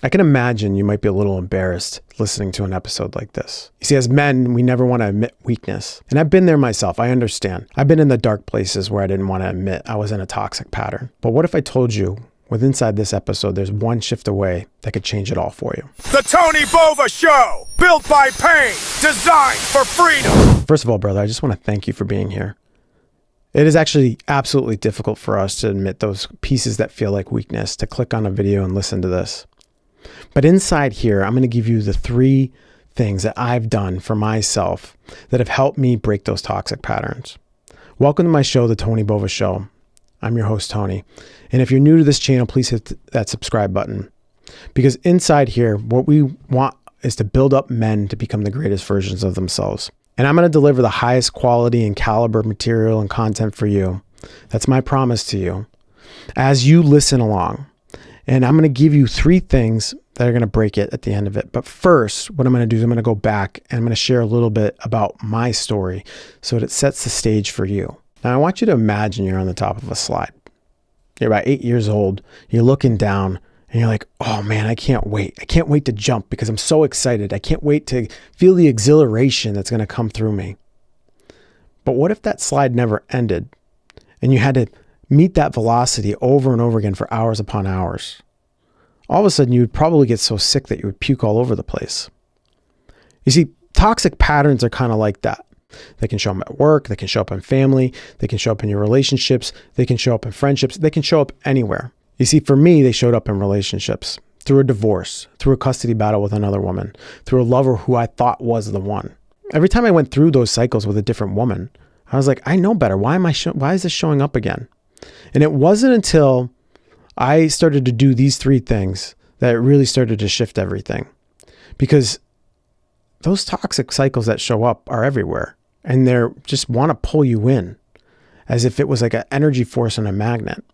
I can imagine you might be a little embarrassed listening to an episode like this. You see, as men, we never want to admit weakness. And I've been there myself. I understand. I've been in the dark places where I didn't want to admit I was in a toxic pattern. But what if I told you with inside this episode, there's one shift away that could change it all for you? The Tony Bova Show, built by pain, designed for freedom. First of all, brother, I just want to thank you for being here. It is actually absolutely difficult for us to admit those pieces that feel like weakness, to click on a video and listen to this. But inside here, I'm going to give you the 3 things that I've done for myself that have helped me break those toxic patterns. Welcome to my show, The Tony Bova Show. I'm your host, Tony. And if you're new to this channel, please hit that subscribe button. Because inside here, what we want is to build up men to become the greatest versions of themselves. And I'm going to deliver the highest quality and caliber material and content for you. That's my promise to you as you listen along. And I'm going to give you 3 things that are going to break it at the end of it. But first, what I'm going to do is I'm going to go back and I'm going to share a little bit about my story so that it sets the stage for you. Now, I want you to imagine you're on the top of a slide. You're about 8 years old. You're looking down and you're like, oh man, I can't wait. I can't wait to jump because I'm so excited. I can't wait to feel the exhilaration that's going to come through me. But what if that slide never ended and you had to meet that velocity over and over again for hours upon hours? All of a sudden, you would probably get so sick that you would puke all over the place. You see, toxic patterns are kind of like that. They can show up at work, they can show up in family, they can show up in your relationships, they can show up in friendships, they can show up anywhere. You see, for me, they showed up in relationships, through a divorce, through a custody battle with another woman, through a lover who I thought was the one. Every time I went through those cycles with a different woman, I was like, I know better. Why is this showing up again? And it wasn't until I started to do these 3 things that it really started to shift everything. Because those toxic cycles that show up are everywhere. And they're just want to pull you in as if it was like an energy force and a magnet.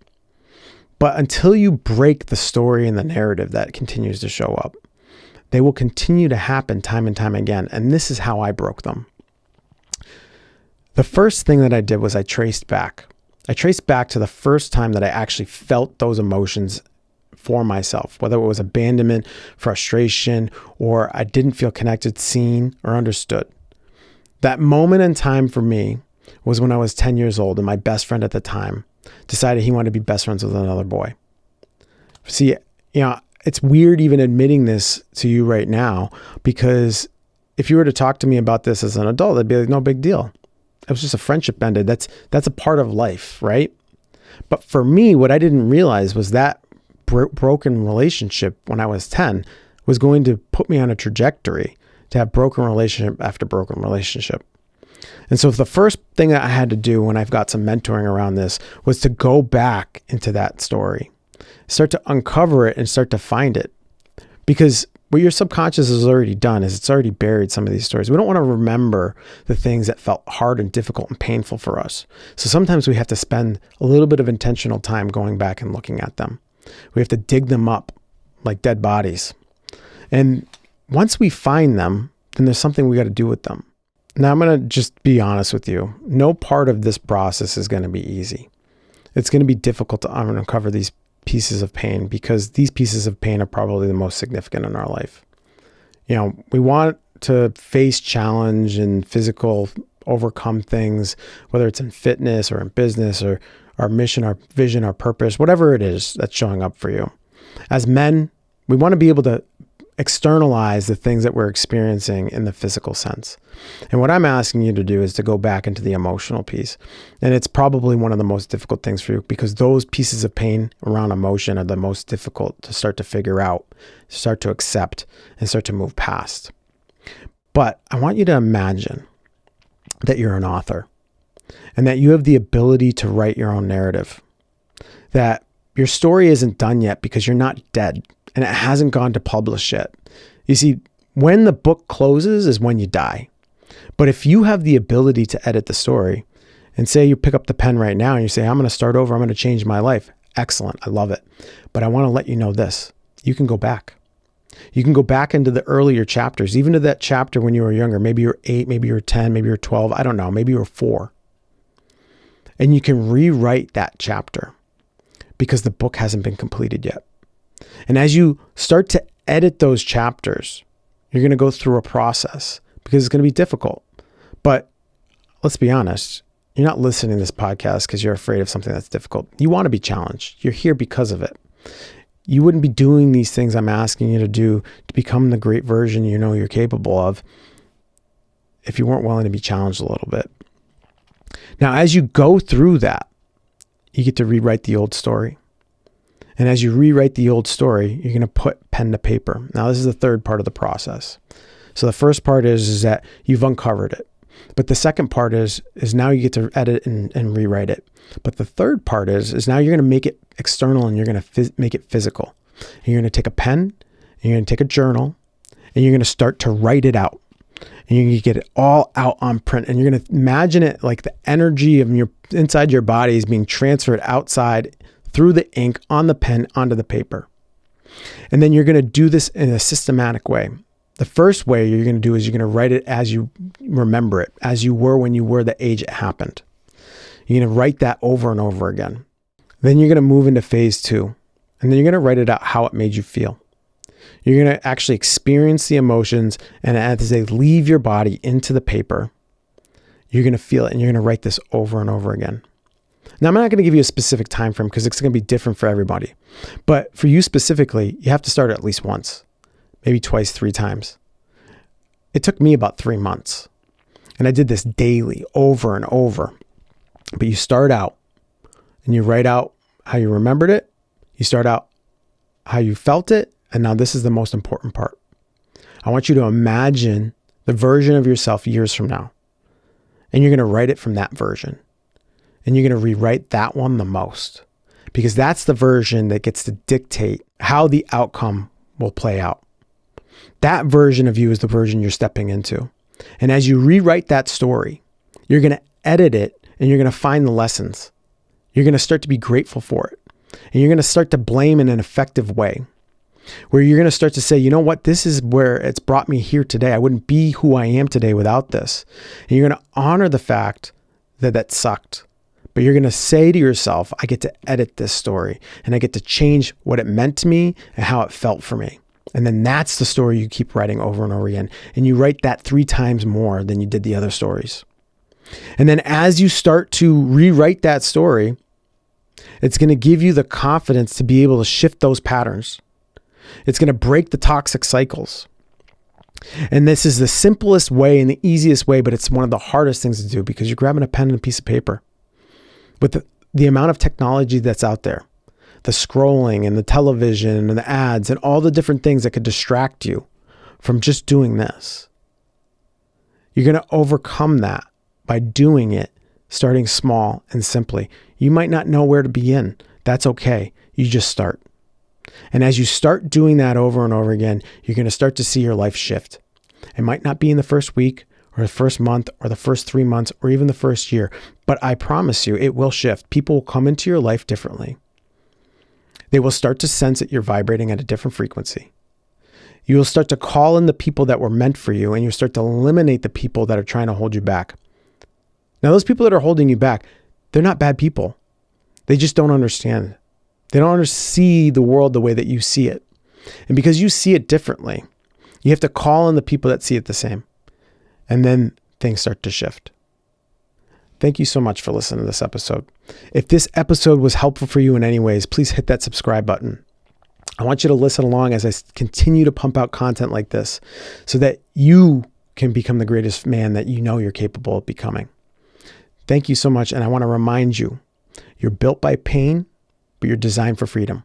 But until you break the story and the narrative that continues to show up, they will continue to happen time and time again. And this is how I broke them. The first thing that I did was I traced back. I traced back to the first time that I actually felt those emotions for myself, whether it was abandonment, frustration, or I didn't feel connected, seen, or understood. That moment in time for me was when I was 10 years old and my best friend at the time decided he wanted to be best friends with another boy. See, it's weird even admitting this to you right now, because if you were to talk to me about this as an adult, I'd be like, no big deal. It was just a friendship ended. That's a part of life, right? But for me, what I didn't realize was that broken relationship when I was 10 was going to put me on a trajectory to have broken relationship after broken relationship. And so the first thing that I had to do when I've got some mentoring around this was to go back into that story, start to uncover it and start to find it. Because what your subconscious has already done is it's already buried some of these stories. We don't want to remember the things that felt hard and difficult and painful for us. So sometimes we have to spend a little bit of intentional time going back and looking at them. We have to dig them up like dead bodies. And once we find them, then there's something we got to do with them. Now, I'm going to just be honest with you. No part of this process is going to be easy. It's going to be difficult to uncover these pieces of pain because these pieces of pain are probably the most significant in our life. We want to face challenge and physical overcome things, whether it's in fitness or in business or our mission, our vision, our purpose, whatever it is that's showing up for you. As men, we want to be able to externalize the things that we're experiencing in the physical sense. And what I'm asking you to do is to go back into the emotional piece. And it's probably one of the most difficult things for you because those pieces of pain around emotion are the most difficult to start to figure out, start to accept, and start to move past. But I want you to imagine that you're an author and that you have the ability to write your own narrative, that your story isn't done yet because you're not dead and it hasn't gone to publish yet. You see, when the book closes is when you die. But if you have the ability to edit the story and say you pick up the pen right now and you say, I'm going to start over, I'm going to change my life. Excellent. I love it. But I want to let you know this. You can go back. You can go back into the earlier chapters, even to that chapter when you were younger. Maybe you're 8, maybe you're 10, maybe you're 12. I don't know. Maybe you're 4. And you can rewrite that chapter because the book hasn't been completed yet. And as you start to edit those chapters. You're going to go through a process because it's going to be difficult. But let's be honest, you're not listening to this podcast because you're afraid of something that's difficult. You want to be challenged. You're here because of it. You wouldn't be doing these things I'm asking you to do to become the great version you know you're capable of if you weren't willing to be challenged a little bit. Now, as you go through that, you get to rewrite the old story. And as you rewrite the old story, you're going to put pen to paper. Now, this is the third part of the process. So the first part is that you've uncovered it. But the second part is now you get to edit and rewrite it. But the third part is now you're going to make it external and you're going to make it physical. And you're going to take a pen, and you're going to take a journal, and you're going to start to write it out. And you're going to get it all out on print. And you're going to imagine it like the energy of your inside your body is being transferred outside through the ink on the pen onto the paper. And then you're going to do this in a systematic way. The first way you're going to do is you're going to write it as you remember it, as you were when you were the age it happened. You're going to write that over and over again. Then you're going to move into phase 2. And then you're going to write it out how it made you feel. You're going to actually experience the emotions, and as they leave your body into the paper, you're going to feel it, and you're going to write this over and over again. Now, I'm not going to give you a specific time frame because it's going to be different for everybody. But for you specifically, you have to start at least once, maybe twice, 3 times. It took me about 3 months. And I did this daily, over and over. But you start out and you write out how you remembered it. You start out how you felt it. And now this is the most important part. I want you to imagine the version of yourself years from now. And you're going to write it from that version. And you're going to rewrite that one the most. Because that's the version that gets to dictate how the outcome will play out. That version of you is the version you're stepping into. And as you rewrite that story, you're going to edit it and you're going to find the lessons. You're going to start to be grateful for it. And you're going to start to blame in an effective way. Where you're going to start to say, you know what, this is where it's brought me here today. I wouldn't be who I am today without this. And you're going to honor the fact that that sucked. But you're going to say to yourself, I get to edit this story and I get to change what it meant to me and how it felt for me. And then that's the story you keep writing over and over again. And you write that 3 times more than you did the other stories. And then as you start to rewrite that story, it's going to give you the confidence to be able to shift those patterns. It's going to break the toxic cycles. And this is the simplest way and the easiest way, but it's one of the hardest things to do because you're grabbing a pen and a piece of paper. With the amount of technology that's out there, the scrolling and the television and the ads and all the different things that could distract you from just doing this, you're going to overcome that by doing it, starting small and simply. You might not know where to begin. That's okay. You just start. And as you start doing that over and over again, you're going to start to see your life shift. It might not be in the first week or the first month or the first 3 months or even the first year, but I promise you it will shift. People will come into your life differently. They will start to sense that you're vibrating at a different frequency. You will start to call in the people that were meant for you, and you'll start to eliminate the people that are trying to hold you back. Now, those people that are holding you back, they're not bad people. They just don't understand. They don't see the world the way that you see it. And because you see it differently, you have to call in the people that see it the same. And then things start to shift. Thank you so much for listening to this episode. If this episode was helpful for you in any ways, please hit that subscribe button. I want you to listen along as I continue to pump out content like this so that you can become the greatest man that you know you're capable of becoming. Thank you so much. And I want to remind you, you're built by pain, but you're designed for freedom.